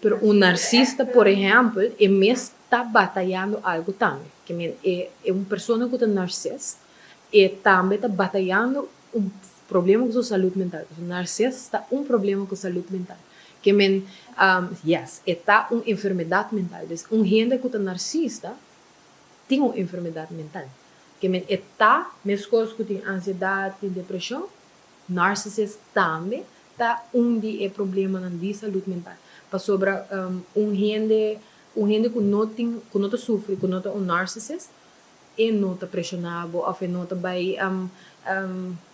Pero um narcisista, por exemplo, é mesmo está batalhando algo também. Que é uma pessoa que está narcisista e também está batalhando um problema com sua saúde mental. O narcisista está um problema com saúde mental. Que está uma enfermidade mental. Então, gente que está narcisista tem uma enfermidade mental. Que está, mesmo coisas que tem ansiedade, tem depressão, narcisista também está de problema na saúde mental. Para sobra gente que não sofre, que não é um narcisista, e não está pressionado, ou não está vai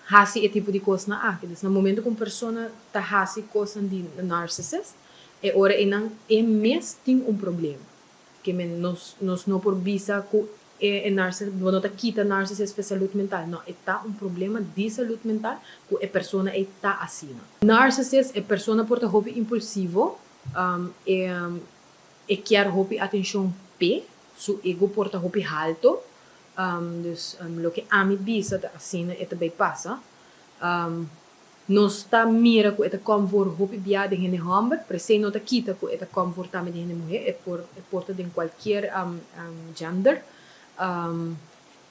fazer esse tipo de coisa na arte. No momento que uma pessoa está fazendo coisa de narcisista, é hora e mesmo tem um problema. Que nós não por visa que narcisista, não está quita narcisista de saúde mental, não, está um problema de saúde mental que a pessoa está assim. Narcisista é pessoa por hobby impulsivo, quer hobby atenção p, su ego por hobby alto, dus lo que a mim bisa assim, também passa. Não está mira que é comfort hobby bia de gente homem, presen não está quita que é comfort também de gente mulher, é porta de qualquer gender.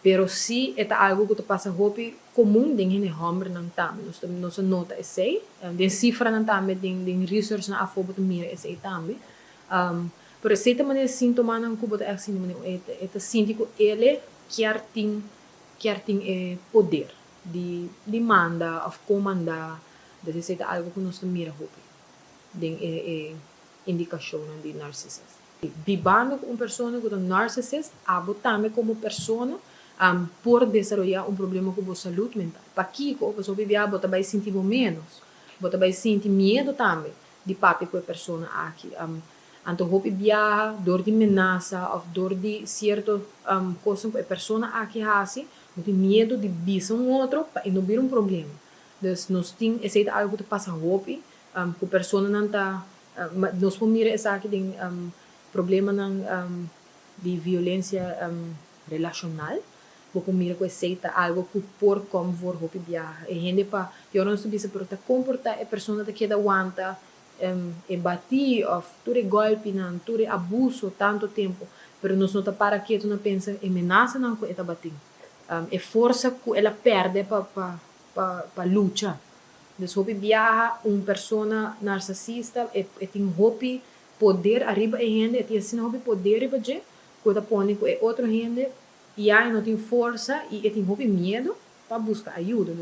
Pero se é algo que passa hobby comum de gente homem não também, nós nota esse, de cifra não também, de research na afobo de mira esse também. Pero se também sintoma não que é assim, é sinto que ele quer ter poder de mandar ou comandar, desse é algo que nós mira hobby, de indicação de narcisista. Vivendo com uma pessoa que é narcisista, abo também como pessoa por desenvolver um problema com a saúde mental. Para que a pessoa vive, você vai sentir menos, você vai sentir medo também de papi com a pessoa aqui. Então, hobby viaja, dor de ameaça, ou dor de certo coisa que a pessoa aqui faz, tem medo de visar outro para não vir problema. Então, nós temos esse algo que passa hobby, que a pessoa não está, nós podemos mirar essa aqui tem problema de violência relacional, porque mira que esse algo que por como for hobby viaja. E gente para eu não sabia se por tá comportar a pessoa que queda aguanta bater, ou tudo golpe, não, tudo abuso tanto tempo, pero nós não está para quieto, não pensa, ameaça não que está batendo, força que ela perde para lutar. Então, hobby viaja, uma pessoa narcisista, tem hobby poder arriba a gente, tem assim hobby poder arriba de, quando põe com outra gente, e aí não tem força, e tem hobby medo para buscar ajuda.